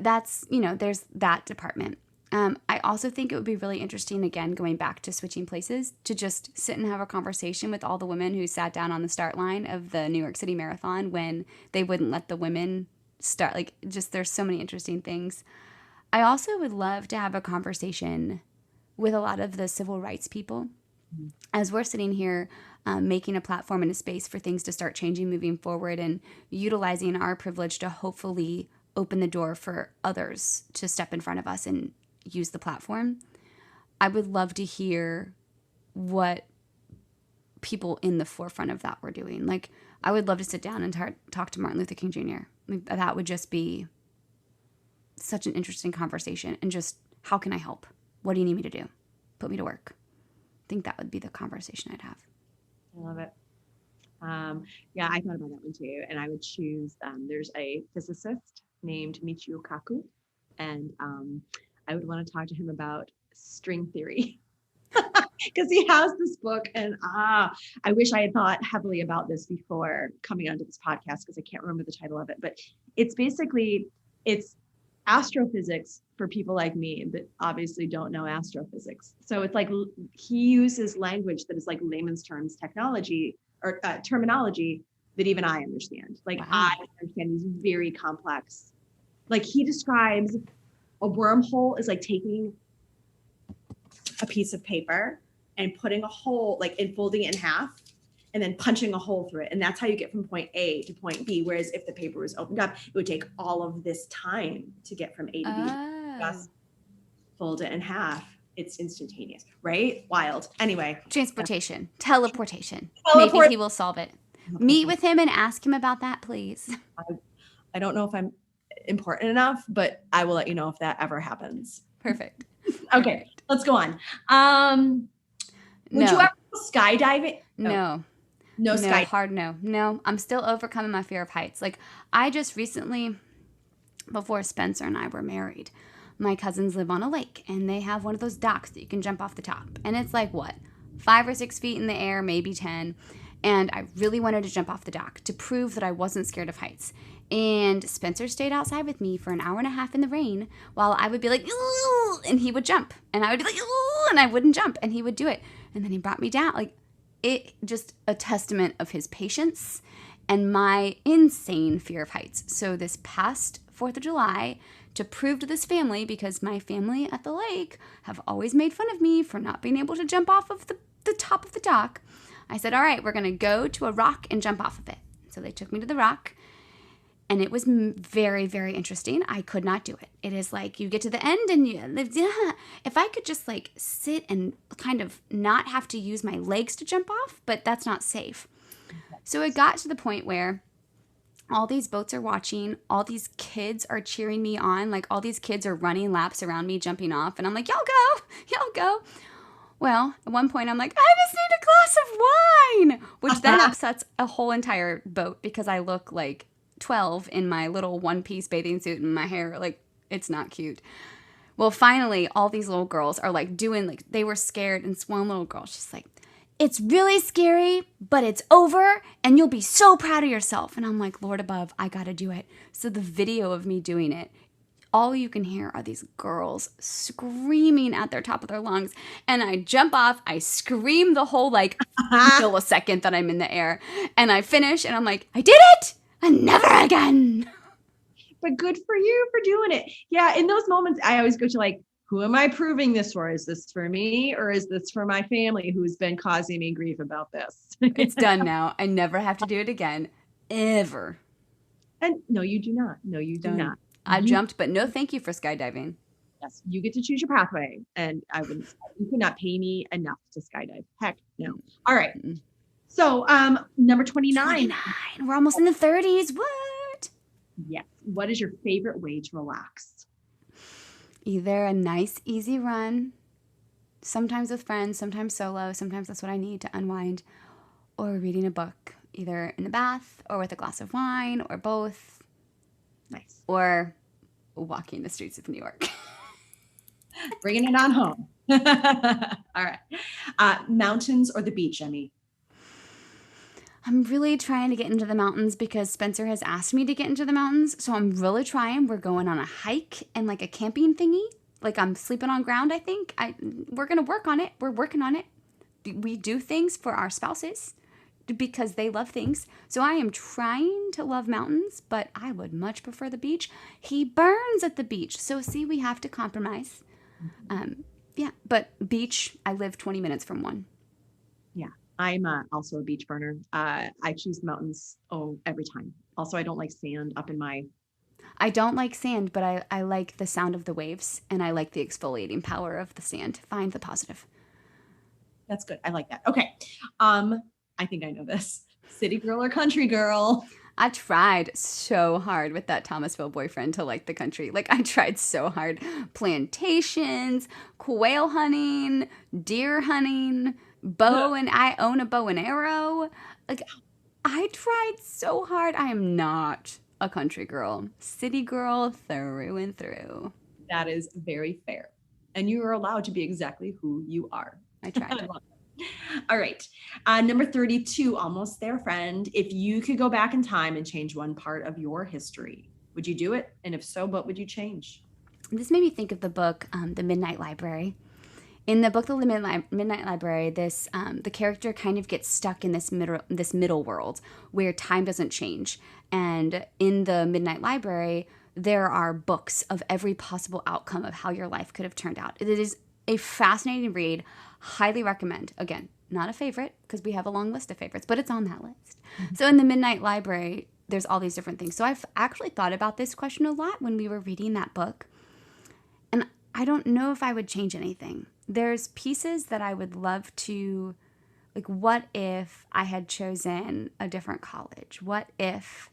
There's that department. I also think it would be really interesting, again, going back to switching places, to just sit and have a conversation with all the women who sat down on the start line of the New York City Marathon when they wouldn't let the women start. Like, just there's so many interesting things. I also would love to have a conversation with a lot of the civil rights people. As we're sitting here making a platform and a space for things to start changing moving forward and utilizing our privilege to hopefully open the door for others to step in front of us and use the platform. I would love to hear what people in the forefront of that were doing. Like, I would love to sit down and talk to Martin Luther King Jr. Like, that would just be such an interesting conversation. And just, how can I help? What do you need me to do? Put me to work. I think that would be the conversation I'd have. I love it. Yeah, I thought about that one too. And I would choose, there's a physicist named Michio Kaku. And I would want to talk to him about string theory because he has this book. And I wish I had thought heavily about this before coming onto this podcast because I can't remember the title of it. But it's basically, it's astrophysics for people like me that obviously don't know astrophysics. So it's like he uses language that is like layman's terms technology or terminology that even I understand. Like, Wow. I understand these very complex. Like, he describes a wormhole is like taking a piece of paper and putting a hole, like, and folding it in half and then punching a hole through it. And that's how you get from point A to point B. Whereas if the paper was opened up, it would take all of this time to get from A to B. Just fold it in half. It's instantaneous, right? Wild. Anyway. Transportation, teleportation. Teleport. Maybe he will solve it. Meet with him and ask him about that, please. I don't know if I'm important enough, but I will let you know if that ever happens. Perfect. Okay, Perfect. let's go on. Would you ever go skydiving? No. No sky. Hard no. No, I'm still overcoming my fear of heights. Like, I just recently, before Spencer and I were married, my cousins live on a lake and they have one of those docks that you can jump off the top. And it's like, what, 5 or 6 feet in the air, maybe 10. And I really wanted to jump off the dock to prove that I wasn't scared of heights. And Spencer stayed outside with me for an hour and a half in the rain while I would be like, ooh, and he would jump. And I would be like, ooh, and I wouldn't jump. And he would do it. And then he brought me down. Like, it just a testament of his patience and my insane fear of heights. So this past 4th of July, to prove to this family, because my family at the lake have always made fun of me for not being able to jump off of the top of the dock, I said, all right, we're going to go to a rock and jump off of it. So they took me to the rock. And it was very, very interesting. I could not do it. It is like you get to the end and if I could just like sit and kind of not have to use my legs to jump off, but that's not safe. So it got to the point where All these boats are watching. All these kids are cheering me on. Like, all these kids are running laps around me, jumping off. And I'm like, y'all go. Y'all go. Well, at one point, I'm like, I just need a glass of wine, which then upsets a whole entire boat because I look like 12 in my little one-piece bathing suit and my hair. Like, it's not cute. Well, finally, all these little girls are like doing, like, they were scared. And one little girl, she's like, it's really scary, but it's over and you'll be so proud of yourself. And I'm like, Lord above, I got to do it. So the video of me doing it, all you can hear are these girls screaming at their top of their lungs. And I jump off, I scream the whole like millisecond that I'm in the air. And I finish and I'm like, I did it! And never again. But good for you for doing it. Yeah, in those moments, I always go to like, who am I proving this for? Is this for me or is this for my family who's been causing me grief about this? It's done now. I never have to do it again. Ever. And no, you do not. No, you do Done. not. I jumped, but no thank you for skydiving. Yes, you get to choose your pathway. And you could not pay me enough to skydive. Heck no. All right. So number 29. 29. We're almost in the 30s. What? Yes. What is your favorite way to relax? Either a nice, easy run, sometimes with friends, sometimes solo, sometimes that's what I need to unwind, or reading a book, either in the bath or with a glass of wine or both. Nice. Or walking the streets of New York. Bringing it on home. All right. Mountains or the beach, Emmy? I'm really trying to get into the mountains because Spencer has asked me to get into the mountains. So I'm really trying. We're going on a hike and like a camping thingy. Like I'm sleeping on ground, I think. We're going to work on it. We're working on it. We do things for our spouses because they love things. So I am trying to love mountains, but I would much prefer the beach. He burns at the beach. So see, we have to compromise. Yeah, but beach, I live 20 minutes from one. Yeah. I'm also a beach burner. I choose the mountains every time. Also, I don't like sand up in my... I don't like sand, but I like the sound of the waves, and I like the exfoliating power of the sand. Find the positive. That's good. I like that. Okay. I think I know this. City girl or country girl? I tried so hard with that Thomasville boyfriend to like the country. Like, I tried so hard. Plantations, quail hunting, deer hunting... I own a bow and arrow. Like, I tried so hard. I am not a country girl. City girl through and through. That is very fair. And you are allowed to be exactly who you are. I tried. All right. Number 32, almost there, friend. If you could go back in time and change one part of your history, would you do it? And if so, what would you change? This made me think of the book, The Midnight Library. In the book, The Midnight Library, the character kind of gets stuck in this middle world where time doesn't change. And in the Midnight Library, there are books of every possible outcome of how your life could have turned out. It is a fascinating read. Highly recommend. Again, not a favorite because we have a long list of favorites, but it's on that list. Mm-hmm. So in the Midnight Library, there's all these different things. So I've actually thought about this question a lot when we were reading that book. And I don't know if I would change anything. There's pieces that I would love to, like, what if I had chosen a different college? What if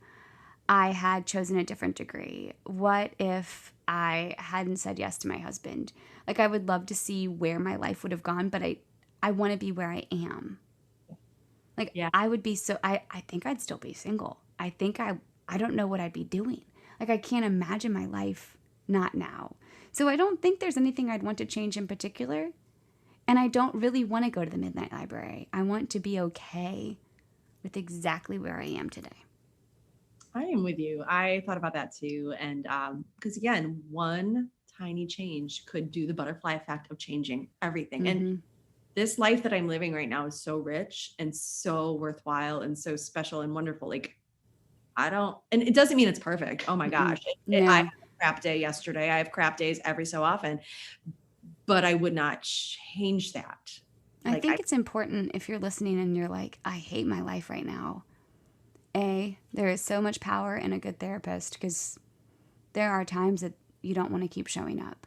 I had chosen a different degree? What if I hadn't said yes to my husband? Like, I would love to see where my life would have gone, but I want to be where I am. Like, yeah. I would be I think I'd still be single. I think I don't know what I'd be doing. Like, I can't imagine my life not now. So I don't think there's anything I'd want to change in particular. And I don't really want to go to the Midnight Library. I want to be okay with exactly where I am today. I am with you. I thought about that too. And because again, one tiny change could do the butterfly effect of changing everything. Mm-hmm. And this life that I'm living right now is so rich and so worthwhile and so special and wonderful. Like, and it doesn't mean it's perfect. Oh my gosh. Yeah. I had a crap day yesterday. I have crap days every so often, but I would not change that. I think it's important if you're listening and you're like, I hate my life right now. There is so much power in a good therapist because there are times that you don't want to keep showing up.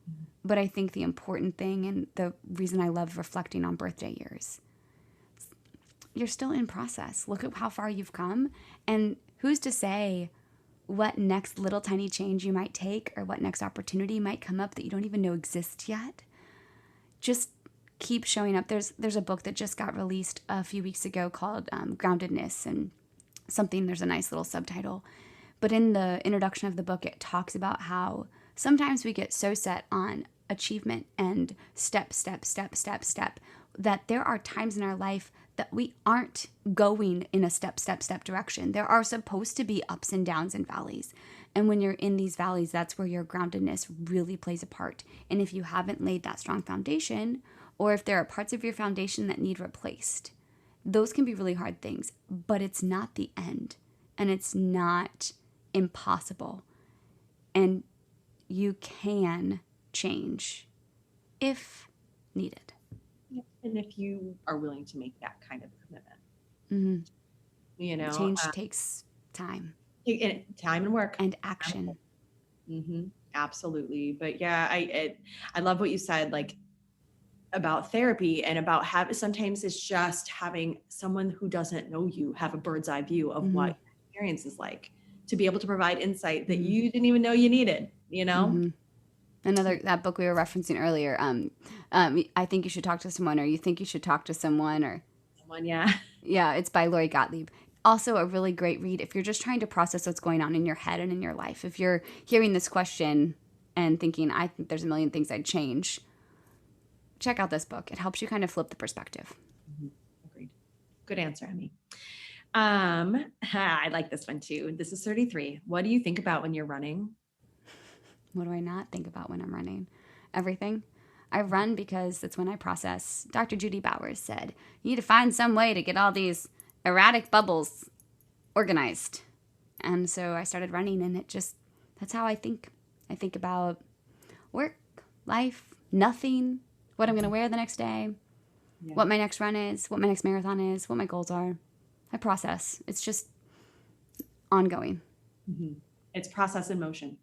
Mm-hmm. But I think the important thing and the reason I love reflecting on birthday years, you're still in process. Look at how far you've come and who's to say what next little tiny change you might take or what next opportunity might come up that you don't even know exists yet? Just keep showing up. There's a book that just got released a few weeks ago called Groundedness and something. There's a nice little subtitle. But in the introduction of the book, it talks about how sometimes we get so set on achievement and step, that there are times in our life that we aren't going in a step direction. There are supposed to be ups and downs and valleys. And when you're in these valleys, that's where your groundedness really plays a part. And if you haven't laid that strong foundation, or if there are parts of your foundation that need replaced, those can be really hard things. But it's not the end. And it's not impossible. And you can change if needed. And if you are willing to make that kind of commitment, Change takes time. Time and work and action. Absolutely. But yeah, I love what you said, like about therapy and about sometimes it's just having someone who doesn't know you have a bird's eye view of what your experience is like, to be able to provide insight that you didn't even know you needed, That book we were referencing earlier, I think you should talk to someone, or you think you should talk to someone, or someone, yeah, it's by Lori Gottlieb. Also a really great read if you're just trying to process what's going on in your head and in your life. If you're hearing this question and thinking, I think there's a million things I'd change, check out this book. It helps you kind of flip the perspective. Agreed. Good answer, Emmy. I like this one too. This is 33. What do you think about when you're running? What do I not think about when I'm running? Everything. I run because it's when I process. Dr. Judy Bowers said, you need to find some way to get all these erratic bubbles organized. And so I started running, and that's how I think. I think about work, life, nothing, what I'm going to wear the next day, what my next run is, what my next marathon is, what my goals are. I process. It's just ongoing. It's process in motion.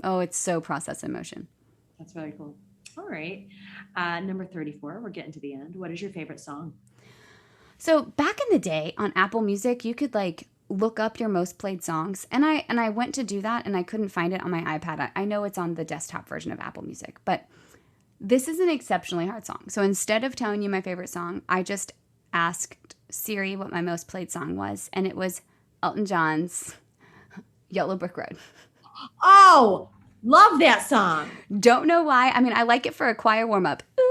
Oh, it's so process in motion. That's very cool. All right. Number 34, we're getting to the end. What is your favorite song? So back in the day on Apple Music, you could look up your most played songs. And I went to do that and I couldn't find it on my iPad. I know it's on the desktop version of Apple Music, but this is an exceptionally hard song. So instead of telling you my favorite song, I just asked Siri what my most played song was. And it was Elton John's Yellow Brick Road. Oh, love that song. Don't know why. I mean, I like it for a choir warm up. Ooh,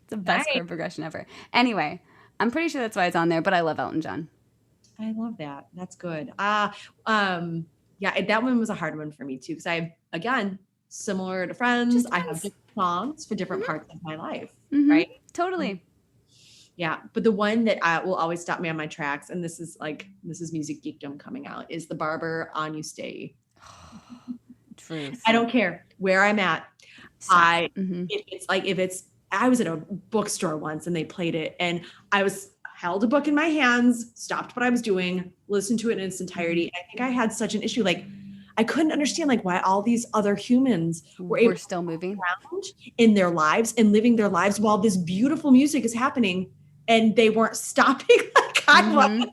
It's the best chord progression ever. Anyway, I'm pretty sure that's why it's on there, but I love Elton John. I love that. That's good. Yeah, that one was a hard one for me too, because again, similar to Friends, I have different songs for different parts of my life, right? Totally. Yeah, but the one that will always stop me on my tracks, and this is music geekdom coming out, is the Barber On You Stay. Truth. I don't care where I'm at. I was at a bookstore once and they played it, and I held a book in my hands, stopped what I was doing, listened to it in its entirety. I think I had such an issue, I couldn't understand why all these other humans were still moving around in their lives and living their lives while this beautiful music is happening, and they weren't stopping I was.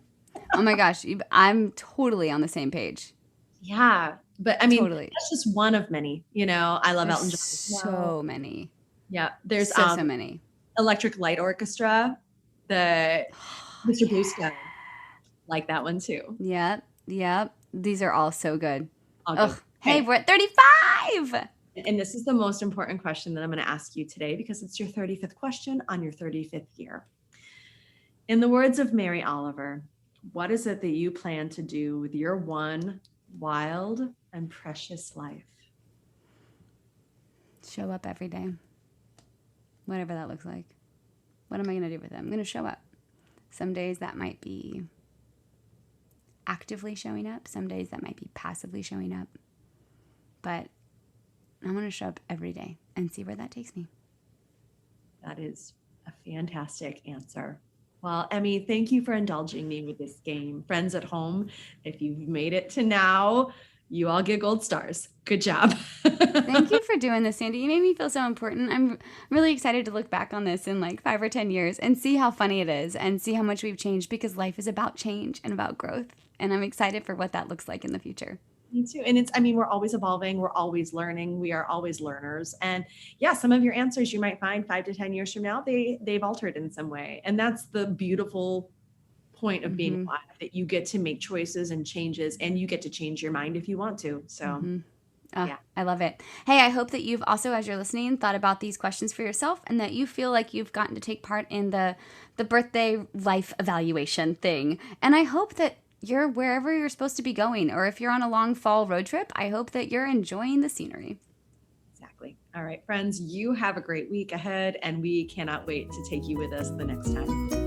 Oh my gosh, I'm totally on the same page. Yeah, but I mean, totally. That's just one of many. I love Elton John. So many. Yeah, there's so many. Electric Light Orchestra, the Mr. Blue Sky, like that one too. Yep. These are all so good. Good. Hey, we're at 35. And this is the most important question that I'm going to ask you today, because it's your 35th question on your 35th year. In the words of Mary Oliver, what is it that you plan to do with your one wild and precious life? Show up every day. Whatever that looks like. What am I going to do with it? I'm going to show up. Some days that might be actively showing up. Some days that might be passively showing up. But I'm going to show up every day and see where that takes me. That is a fantastic answer. Well, Emmy, thank you for indulging me with this game. Friends at home, if you've made it to now, you all get gold stars. Good job. Thank you for doing this, Sandy. You made me feel so important. I'm really excited to look back on this in like 5 or 10 years and see how funny it is and see how much we've changed, because life is about change and about growth. And I'm excited for what that looks like in the future. Me too. And I mean, we're always evolving. We're always learning. We are always learners. And yeah, some of your answers you might find 5 to 10 years from now, they've altered in some way. And that's the beautiful point of being alive, that you get to make choices and changes, and you get to change your mind if you want to. So yeah. I love it. Hey, I hope that you've also, as you're listening, thought about these questions for yourself, and that you feel like you've gotten to take part in the birthday life evaluation thing. And I hope that you're wherever you're supposed to be going, or if you're on a long fall road trip, I hope that you're enjoying the scenery. Exactly. All right, friends, you have a great week ahead, and we cannot wait to take you with us the next time.